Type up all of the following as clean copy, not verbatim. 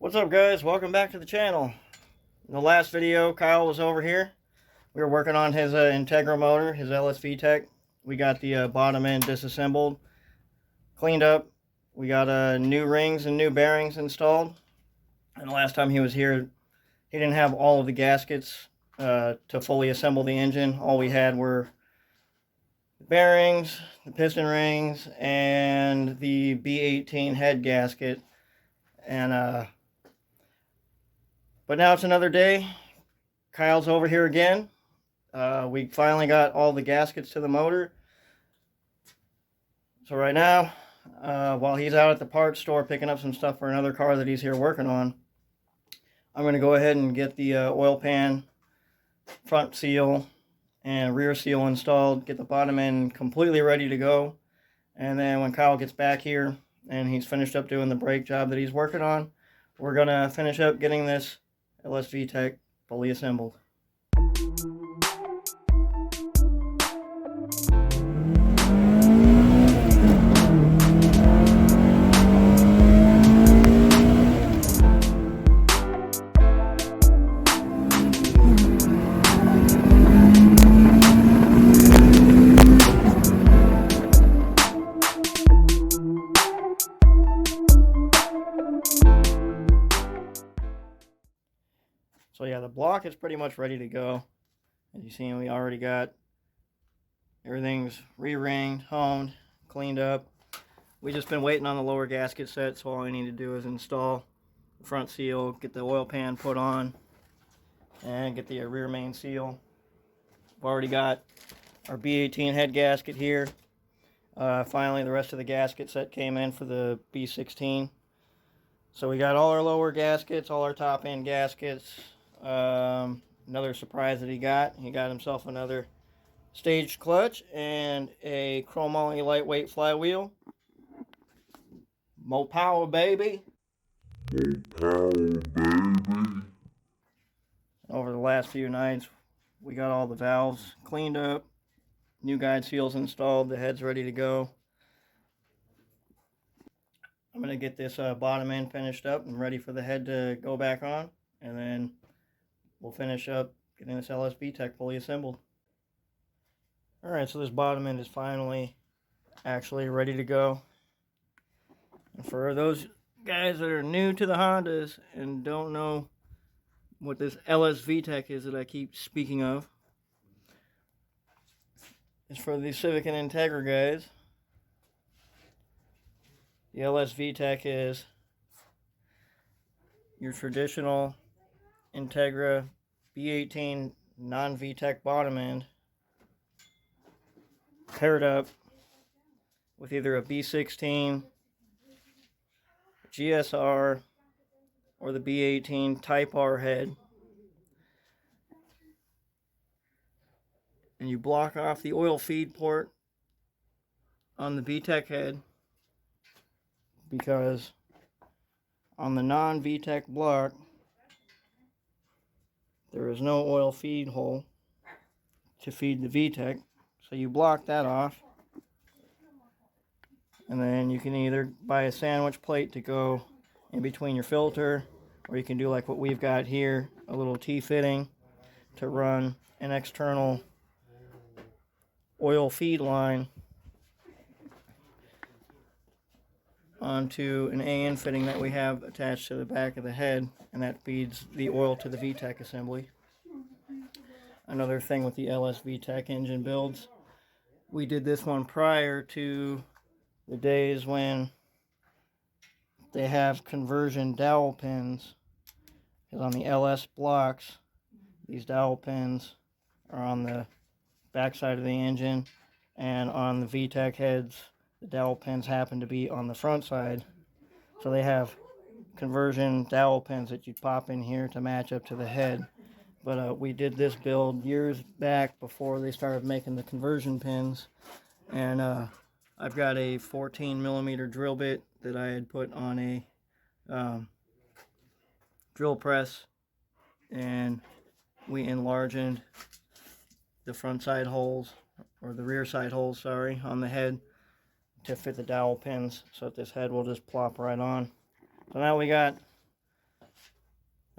What's up, guys? Welcome back to the channel. In the last video, Kyle was over here. We were working on his Integra motor, his lsvtec. We got the bottom end disassembled, cleaned up. We got new rings and new bearings installed. And the last time he was here, he didn't have all of the gaskets to fully assemble the engine. All we had were the bearings, the piston rings, and the B18 head gasket. And but now it's another day. Kyle's over here again. We finally got all the gaskets to the motor. So right now, while he's out at the parts store picking up some stuff for another car that he's here working on, I'm going to go ahead and get the oil pan, front seal, and rear seal installed, get the bottom end completely ready to go. And then when Kyle gets back here and he's finished up doing the brake job that he's working on, we're going to finish up getting this lsvtec fully assembled. So yeah, the block is pretty much ready to go. As you see, we already got everything's re-ringed, honed, cleaned up. We just been waiting on the lower gasket set, so all I need to do is install the front seal, get the oil pan put on, and get the rear main seal. We've already got our B18 head gasket here. Finally, the rest of the gasket set came in for the B16. So we got all our lower gaskets, all our top end gaskets. Another surprise that he got himself another staged clutch and a chromoly lightweight flywheel. More power, baby. More power, baby. Over the last few nights, we got all the valves cleaned up, new guide seals installed, the head's ready to go. I'm going to get this bottom end finished up and ready for the head to go back on, and then we'll finish up getting this lsvtec fully assembled. Alright, so this bottom end is finally actually ready to go. And for those guys that are new to the Hondas and don't know what this lsvtec is that I keep speaking of, it's for the Civic and Integra guys. The lsvtec is your traditional Integra B18 non-VTEC bottom end paired up with either a B16 GSR or the B18 Type R head, and you block off the oil feed port on the VTEC head, because on the non-VTEC block there is no oil feed hole to feed the VTEC, so you block that off. And then you can either buy a sandwich plate to go in between your filter, or you can do like what we've got here, a little T-fitting to run an external oil feed line onto an AN fitting that we have attached to the back of the head, and that feeds the oil to the VTEC assembly. Another thing with the lsvtec engine builds, we did this one prior to the days when they have conversion dowel pins, because on the LS blocks these dowel pins are on the back side of the engine, and on the VTEC heads the dowel pins happen to be on the front side. So they have conversion dowel pins that you pop in here to match up to the head. But we did this build years back before they started making the conversion pins. And I've got a 14mm drill bit that I had put on a drill press, and we enlarged the front side holes, or the rear side holes, sorry, on the head to fit the dowel pins, so that this head will just plop right on. So now we got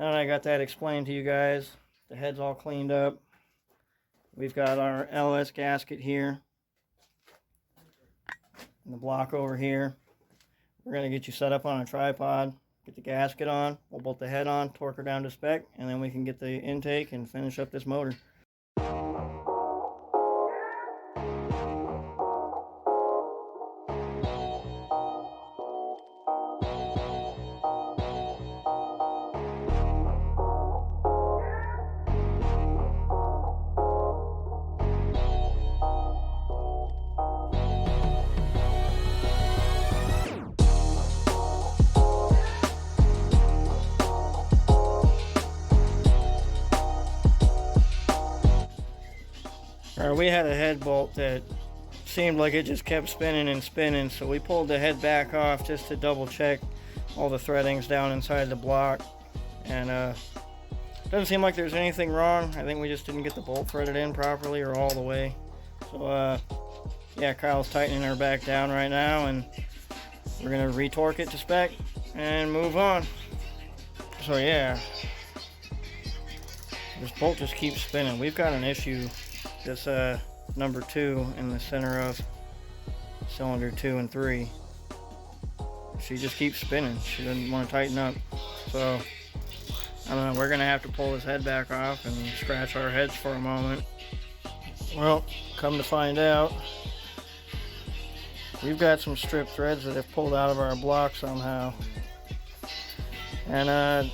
Now that I got that explained to you guys, the head's all cleaned up. We've got our LS gasket here and the block over here. We're going to get you set up on a tripod, get the gasket on, we'll bolt the head on, torque her down to spec, and then we can get the intake and finish up this motor. We had a head bolt that seemed like it just kept spinning and spinning, so we pulled the head back off just to double check all the threadings down inside the block, and doesn't seem like there's anything wrong. I think we just didn't get the bolt threaded in properly or all the way. So yeah, Kyle's tightening her back down right now, and we're gonna retorque it to spec and move on. So yeah, this bolt just keeps spinning. We've got an issue. This number 2 in the center of cylinder 2 and 3, she just keeps spinning. She doesn't want to tighten up. So I don't know, we're gonna have to pull this head back off and scratch our heads for a moment. Well, come to find out, we've got some strip threads that have pulled out of our block somehow, and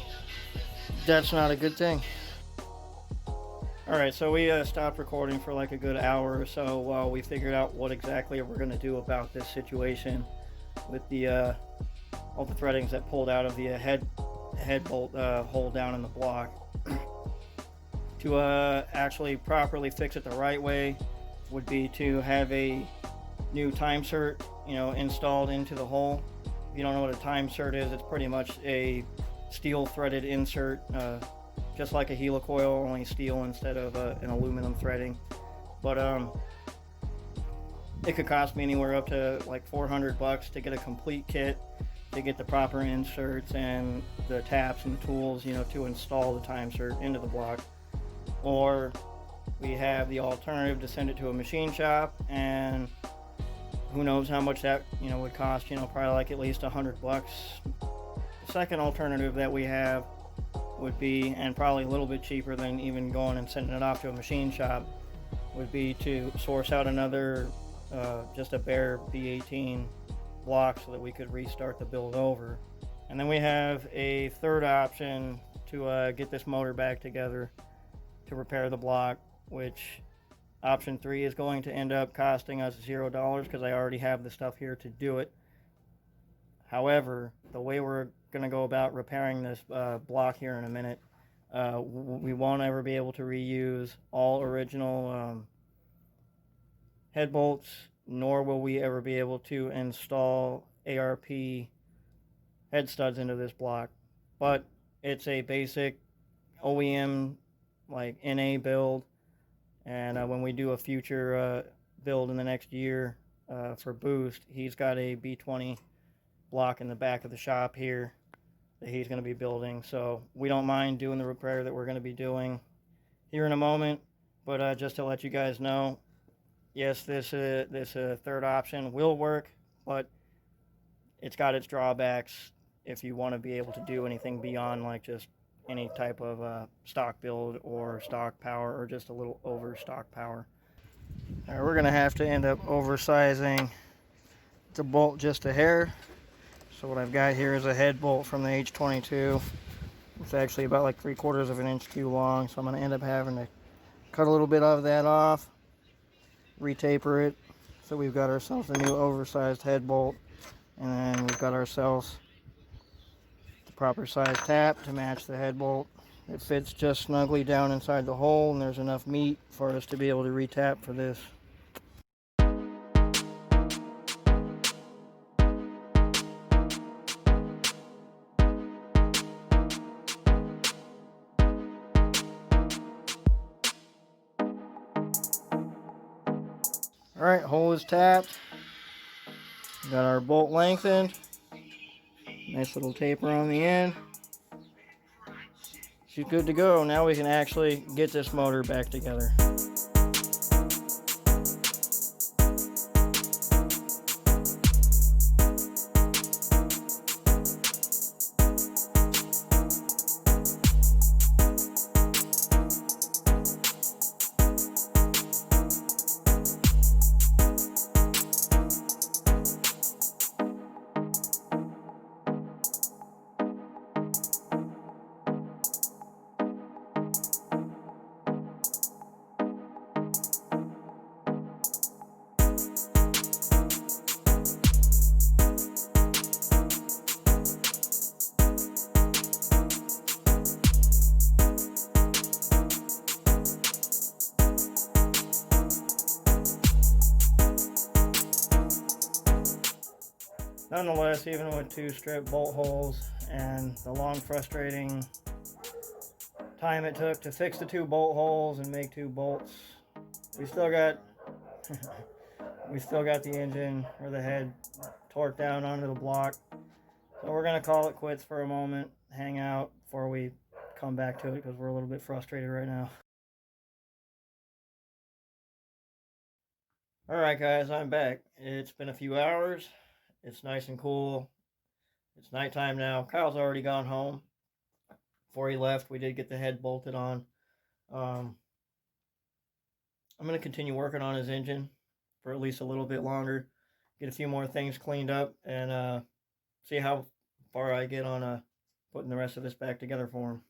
that's not a good thing. Alright, so we stopped recording for like a good hour or so while we figured out what exactly we're going to do about this situation with the all the threadings that pulled out of the head bolt hole down in the block. To actually properly fix it the right way would be to have a new time cert, installed into the hole. If you don't know what a time cert is, it's pretty much a steel threaded insert, just like a helicoil, only steel instead of an aluminum threading. But it could cost me anywhere up to like $400 to get a complete kit, to get the proper inserts and the taps and tools, to install the time cert into the block. Or we have the alternative to send it to a machine shop, and who knows how much that would cost, probably like at least $100. The second alternative that we have would be, and probably a little bit cheaper than even going and sending it off to a machine shop, would be to source out another just a bare B18 block so that we could restart the build over. And then we have a third option to get this motor back together to repair the block, which option 3 is going to end up costing us $0 because I already have the stuff here to do it. However, the way we're going to go about repairing this block here in a minute, we won't ever be able to reuse all original head bolts, nor will we ever be able to install ARP head studs into this block. But it's a basic OEM like NA build, and when we do a future build in the next year for Boost, he's got a B20 block in the back of the shop here that he's going to be building, so we don't mind doing the repair that we're going to be doing here in a moment. But just to let you guys know, yes, this third option will work, but it's got its drawbacks if you want to be able to do anything beyond like just any type of stock build or stock power, or just a little over stock power. All right, we're going to have to end up oversizing the bolt just a hair. So what I've got here is a head bolt from the H22. It's actually about like 3/4 of an inch too long, so I'm going to end up having to cut a little bit of that off, retaper it, so we've got ourselves a new oversized head bolt, and then we've got ourselves the proper size tap to match the head bolt. It fits just snugly down inside the hole, and there's enough meat for us to be able to retap for this. Alright, hole is tapped. Got our bolt lengthened. Nice little taper on the end. she's good to go. Now we can actually get this motor back together. Nonetheless, even with 2 strip bolt holes and the long frustrating time it took to fix the 2 bolt holes and make 2 bolts, we still got the engine or the head torqued down onto the block. So we're gonna call it quits for a moment, hang out before we come back to it because we're a little bit frustrated right now. Alright guys, I'm back. It's been a few hours. It's nice and cool. It's nighttime now. Kyle's already gone home. Before he left, we did get the head bolted on. I'm going to continue working on his engine for at least a little bit longer. Get a few more things cleaned up and see how far I get on putting the rest of this back together for him.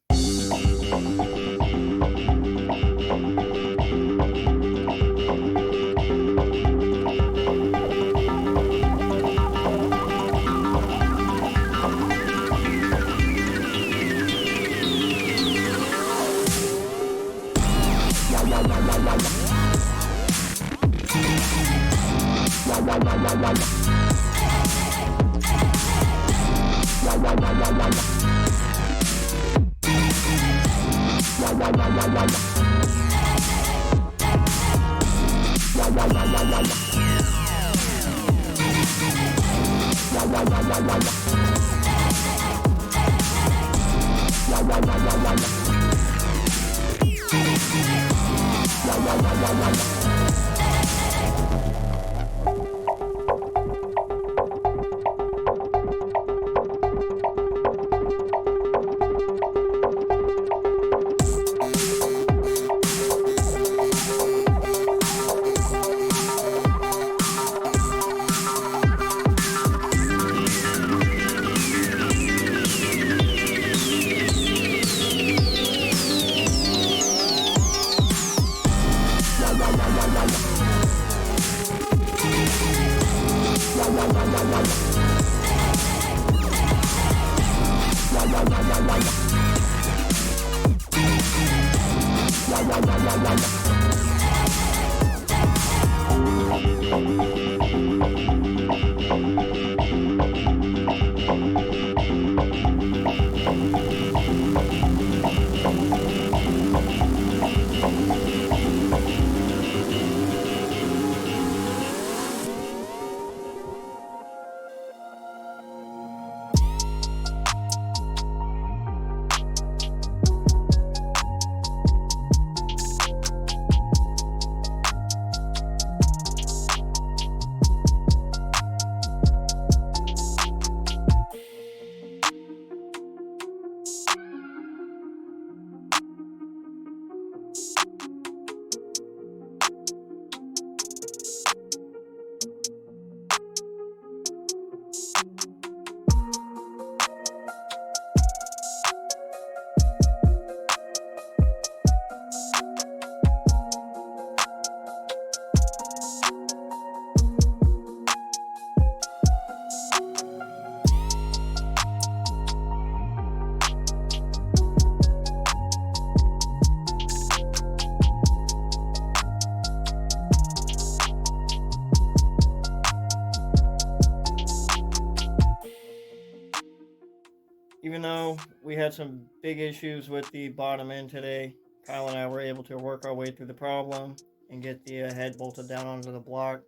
Even though we had some big issues with the bottom end today, Kyle and I were able to work our way through the problem and get the head bolted down onto the block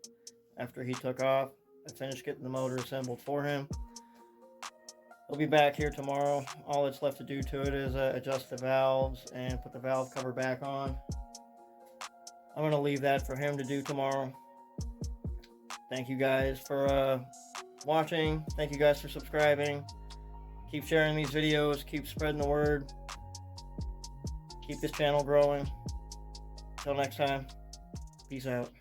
after he took off. I finished getting the motor assembled for him. He'll be back here tomorrow. All that's left to do to it is adjust the valves and put the valve cover back on. I'm going to leave that for him to do tomorrow. Thank you guys for watching. Thank you guys for subscribing. Keep sharing these videos. Keep spreading the word. Keep this channel growing. Until next time, peace out.